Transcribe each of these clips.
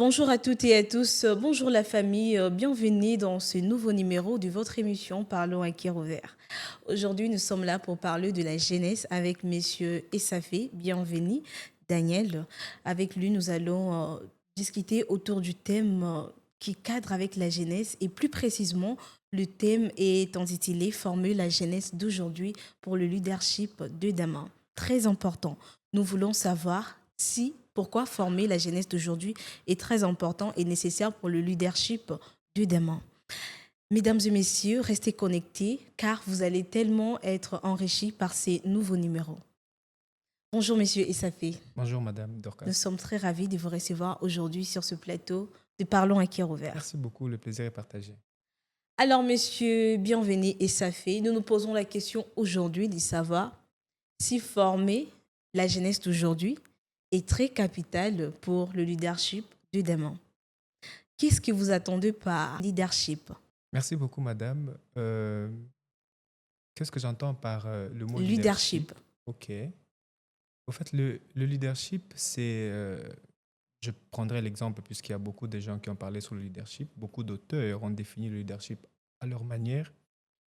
Bonjour à toutes et à tous, bonjour la famille, bienvenue dans ce nouveau numéro de votre émission Parlons à cœur ouvert. Aujourd'hui, nous sommes là pour parler de la jeunesse avec messieurs Essafé, bienvenue, Daniel. Avec lui, nous allons discuter autour du thème qui cadre avec la jeunesse et plus précisément, le thème est intitulé Former la jeunesse d'aujourd'hui pour le leadership de demain. Très important. Nous voulons savoir si pourquoi former la jeunesse d'aujourd'hui est très important et nécessaire pour le leadership de demain. Mesdames et messieurs, restez connectés car vous allez tellement être enrichis par ces nouveaux numéros. Bonjour Monsieur Essafé, Bonjour Madame nous Dorcas. sommes très ravis de vous recevoir aujourd'hui sur ce plateau de Parlons à cœur ouvert. Merci beaucoup, le plaisir est partagé. Alors Monsieur Bienvenu Essafé, nous nous posons la question aujourd'hui de savoir si former la jeunesse d'aujourd'hui est très capital pour le leadership de demain. Qu'est-ce que vous attendez par leadership? Merci beaucoup Madame. Qu'est-ce que j'entends par le mot leadership? Leadership. Ok. Au fait, le leadership, je prendrai l'exemple puisqu'il y a beaucoup de gens qui ont parlé sur le leadership. Beaucoup d'auteurs ont défini le leadership à leur manière.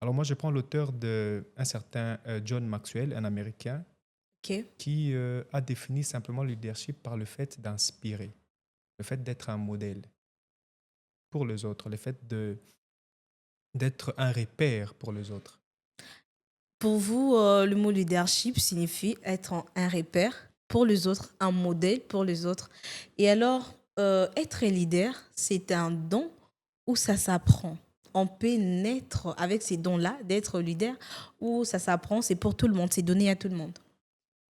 Alors moi, je prends l'auteur d'un certain John Maxwell, un Américain, OK. qui a défini simplement le leadership par le fait d'inspirer, le fait d'être un modèle pour les autres, le fait d'être un repère pour les autres. Pour vous, le mot leadership signifie être un repère pour les autres, un modèle pour les autres. Et alors, être leader, c'est un don ou ça s'apprend? On peut naître avec ces dons-là, d'être leader, ou ça s'apprend, c'est pour tout le monde, c'est donné à tout le monde.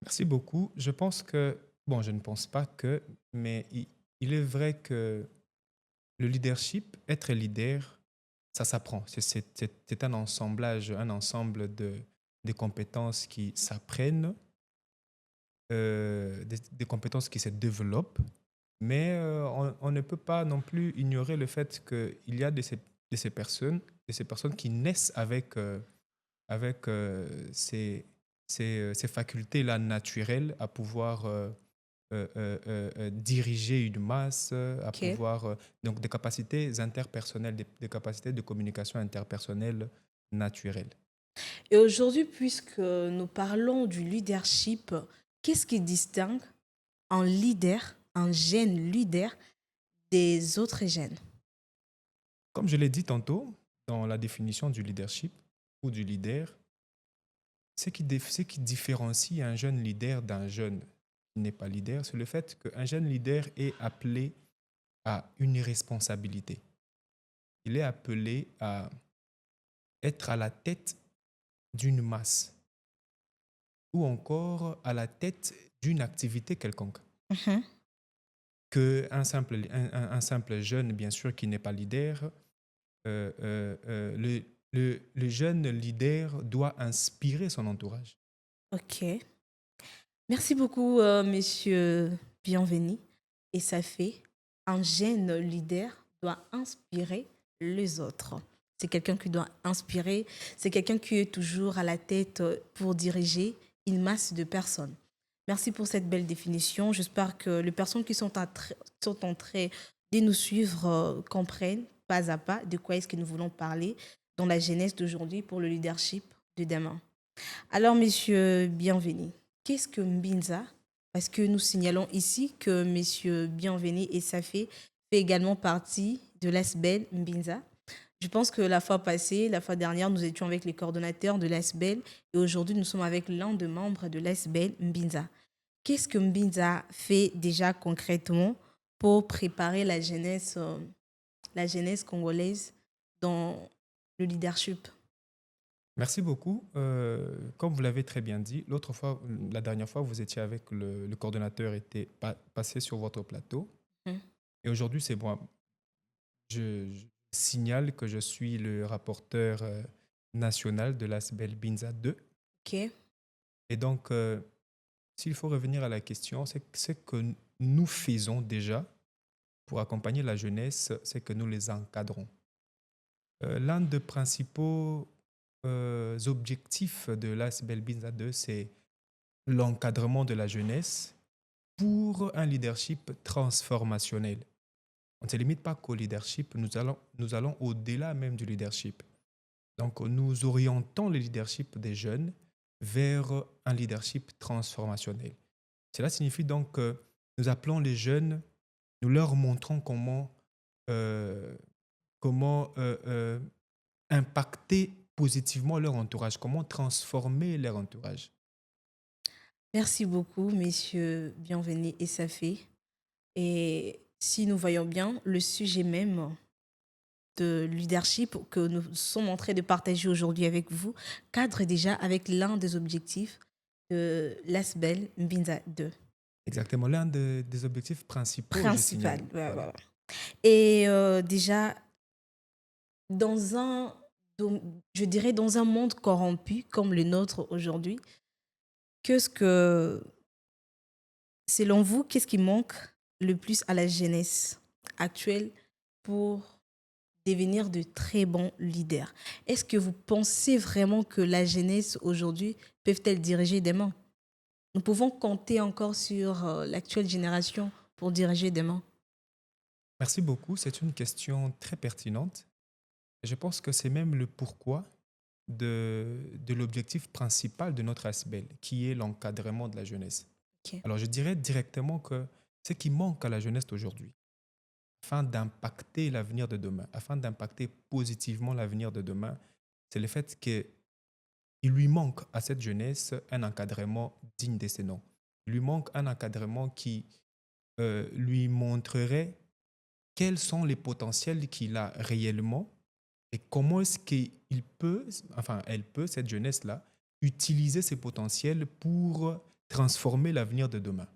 Merci beaucoup. Je pense que, bon, je ne pense pas que, mais il est vrai que le leadership, être leader, ça s'apprend. C'est un ensemblage, un ensemble de compétences qui s'apprennent, des compétences qui se développent, mais on ne peut pas non plus ignorer le fait qu'il y a de ces personnes qui naissent avec ces facultés-là naturelles à pouvoir diriger une masse, à OK. pouvoir... donc des capacités interpersonnelles, des capacités de communication interpersonnelle naturelles. Et aujourd'hui, puisque nous parlons du leadership, qu'est-ce qui distingue un leader, un jeune leader des autres jeunes? Comme je l'ai dit tantôt, dans la définition du leadership ou du leader, ce qui différencie un jeune leader d'un jeune qui n'est pas leader, c'est le fait qu'un jeune leader est appelé à une responsabilité. Il est appelé à être à la tête d'une masse ou encore à la tête d'une activité quelconque. Mhm. Un simple jeune, bien sûr, qui n'est pas leader, le jeune leader doit inspirer son entourage. OK. Merci beaucoup, monsieur Bienvenu. Et ça fait un jeune leader doit inspirer les autres. C'est quelqu'un qui doit inspirer, c'est quelqu'un qui est toujours à la tête pour diriger une masse de personnes. Merci pour cette belle définition. J'espère que les personnes qui sont en train de nous suivre comprennent pas à pas de quoi est-ce que nous voulons parler dans la jeunesse d'aujourd'hui pour le leadership de demain. Alors, monsieur Bienvenu, qu'est-ce que Mbinza? Parce que nous signalons ici que monsieur Bienvenu et Safé fait également partie de l'ASBEL Mbinza. Je pense que la fois passée, la fois dernière, nous étions avec les coordonnateurs de l'ASBEL et aujourd'hui, nous sommes avec l'un des membres de l'ASBEL Mbinza. Qu'est-ce que Mbinza fait déjà concrètement pour préparer la jeunesse congolaise dans le leadership? Merci beaucoup. Comme vous l'avez très bien dit, la dernière fois, vous étiez avec le coordonnateur était passé sur votre plateau. Hmm. Et aujourd'hui, c'est moi. Je signale que je suis le rapporteur national de l'ASBEL Binza 2. OK. Et donc, s'il faut revenir à la question, c'est que nous faisons déjà pour accompagner la jeunesse, c'est que nous les encadrons. L'un des principaux objectifs de l'ASBEL Binza 2, c'est l'encadrement de la jeunesse pour un leadership transformationnel. On ne se limite pas qu'au leadership, nous allons au-delà même du leadership. Donc, nous orientons le leadership des jeunes vers un leadership transformationnel. Cela signifie donc que nous appelons les jeunes, nous leur montrons euh, comment impacter positivement leur entourage, comment transformer leur entourage. Merci beaucoup, messieurs Bienvenue et Safé. Et si nous voyons bien, le sujet même de leadership que nous sommes en train de partager aujourd'hui avec vous cadre déjà avec l'un des objectifs de l'ASBEL Mbinza 2. Exactement, des objectifs principaux, je Principal. signale. Ouais, Voilà. voilà. Et déjà, dans un, je dirais dans un monde corrompu comme le nôtre aujourd'hui, selon vous, qu'est-ce qui manque le plus à la jeunesse actuelle pour devenir de très bons leaders? Est-ce que vous pensez vraiment que la jeunesse aujourd'hui peut-elle diriger demain? Nous pouvons compter encore sur l'actuelle génération pour diriger demain. Merci beaucoup, c'est une question très pertinente. Je pense que c'est même le pourquoi de l'objectif principal de notre ASBEL, qui est l'encadrement de la jeunesse. Ok. Alors, je dirais directement que ce qui manque à la jeunesse d'aujourd'hui, afin d'impacter l'avenir de demain, afin d'impacter positivement l'avenir de demain, c'est le fait qu'il lui manque à cette jeunesse un encadrement digne de ses noms. Il lui manque un encadrement qui lui montrerait quels sont les potentiels qu'il a réellement et comment est-ce qu'il peut, enfin elle peut, cette jeunesse-là, utiliser ses potentiels pour transformer l'avenir de demain.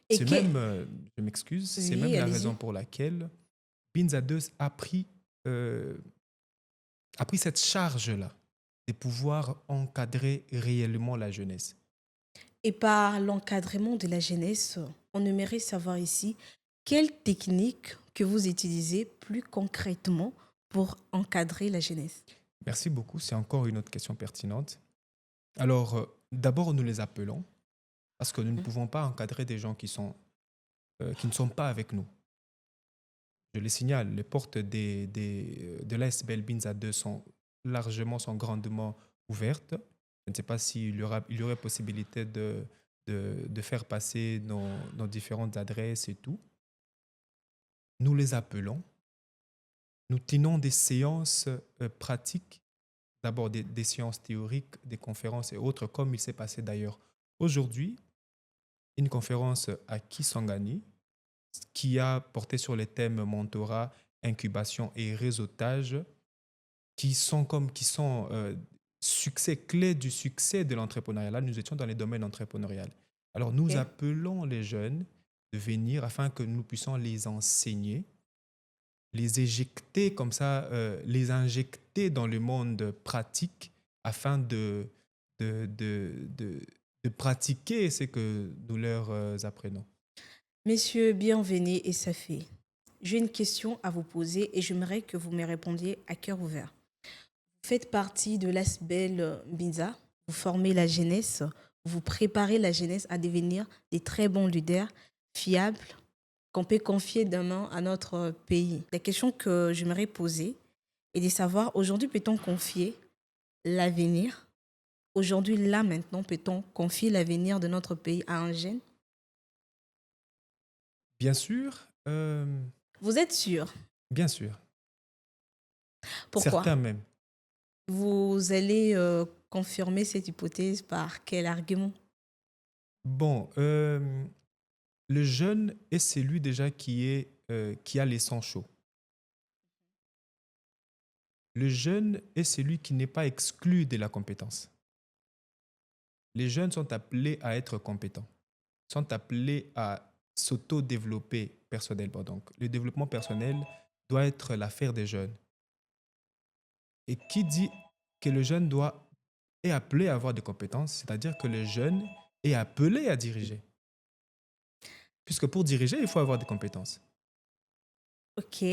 Et C'est que... même, je m'excuse, c'est même Oui, la raison allez-y. pour laquelle Binza 2 euh, a pris cette charge-là de pouvoir encadrer réellement la jeunesse. Et par l'encadrement de la jeunesse, on aimerait savoir ici quelle technique que vous utilisez plus concrètement pour encadrer la jeunesse. Merci beaucoup, c'est encore une autre question pertinente. Alors, d'abord, nous les appelons parce que nous ne Mhm. pouvons pas encadrer des gens qui ne sont pas avec nous. Je le signale, les portes de l'ASBL Binza 2 sont grandement ouvertes. Je ne sais pas il y aurait possibilité de faire passer nos différentes adresses et tout. Nous les appelons. Nous tenons des séances pratiques, d'abord des séances théoriques, des conférences et autres, comme il s'est passé d'ailleurs aujourd'hui, une conférence à Kisangani qui a porté sur les thèmes mentorat, incubation et réseautage, qui sont clés du succès de l'entrepreneuriat. Là, nous étions dans les domaines entrepreneurial. Alors, nous Ok. appelons les jeunes de venir afin que nous puissions les enseigner, les éjecter comme ça, les injecter dans le monde pratique afin de pratiquer ce que nous leur apprenons. Messieurs Bienvenue et Safé, j'ai une question à vous poser et j'aimerais que vous me répondiez à cœur ouvert. Vous faites partie de l'ASBEL Binza, vous formez la jeunesse, vous préparez la jeunesse à devenir des très bons leaders, fiables, qu'on peut confier demain à notre pays. La question que j'aimerais poser est de savoir, aujourd'hui, peut-on confier l'avenir? Aujourd'hui, là, maintenant, peut-on confier l'avenir de notre pays à un jeune? Bien sûr, Vous êtes sûr? bien sûr, Pourquoi? certains même. Vous allez confirmer cette hypothèse par quel argument? Bon, le jeune est celui déjà qui a les sangs chauds. Le jeune est celui qui n'est pas exclu de la compétence. Les jeunes sont appelés à être compétents, sont appelés à s'auto-développer personnellement. Donc, le développement personnel doit être l'affaire des jeunes. Et qui dit que le jeune est appelé à avoir des compétences, c'est-à-dire que le jeune est appelé à diriger. Puisque pour diriger, il faut avoir des compétences. Ok,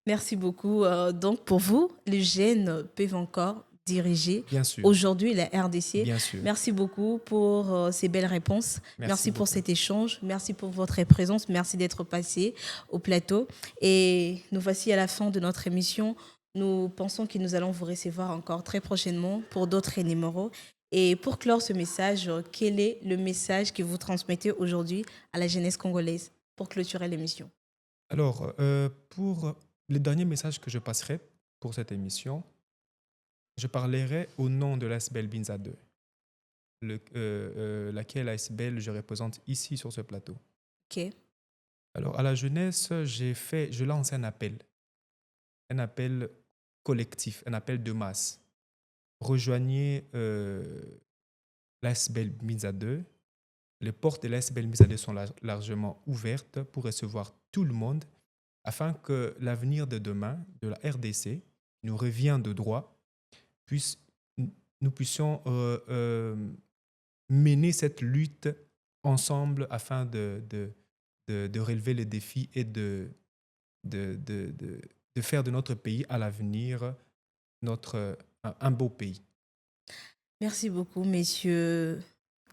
merci beaucoup. Donc pour vous, les jeunes peuvent encore diriger Bien sûr, aujourd'hui la RDC. bien sûr. Merci beaucoup pour ces belles réponses. Merci Merci pour beaucoup. cet échange. Merci pour votre présence. Merci d'être passé au plateau. Et nous voici à la fin de notre émission. Nous pensons que nous allons vous recevoir encore très prochainement pour d'autres numéros. Et pour clore ce message, quel est le message que vous transmettez aujourd'hui à la jeunesse congolaise pour clôturer l'émission? Alors, pour le dernier message que je passerai pour cette émission, je parlerai au nom de l'ASBEL Binza 2, laquelle ASBEL je représente ici sur ce plateau. Ok, Alors, à la jeunesse, je lance un appel collectif, un appel de masse. Rejoignez l'ASBEL Binza 2. Les portes de l'ASBEL Binza 2 sont largement ouvertes pour recevoir tout le monde afin que l'avenir de demain de la RDC, qui nous revient de droit, nous puissions mener cette lutte ensemble afin de relever les défis et de faire de notre pays à l'avenir un beau pays. merci beaucoup, messieurs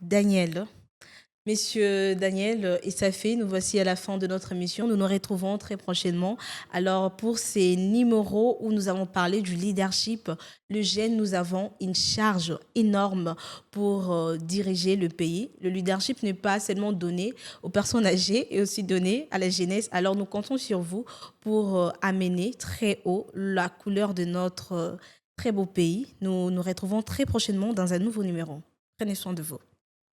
Daniel. Messieurs Daniel et Safé, nous voici à la fin de notre émission. Nous nous retrouvons très prochainement. Alors, pour ces numéros où nous avons parlé du leadership, le jeune, nous avons une charge énorme pour diriger le pays. Le leadership n'est pas seulement donné aux personnes âgées et aussi donné à la jeunesse. Alors, nous comptons sur vous pour amener très haut la couleur de notre très beau pays. Nous nous retrouvons très prochainement dans un nouveau numéro. Prenez soin de vous.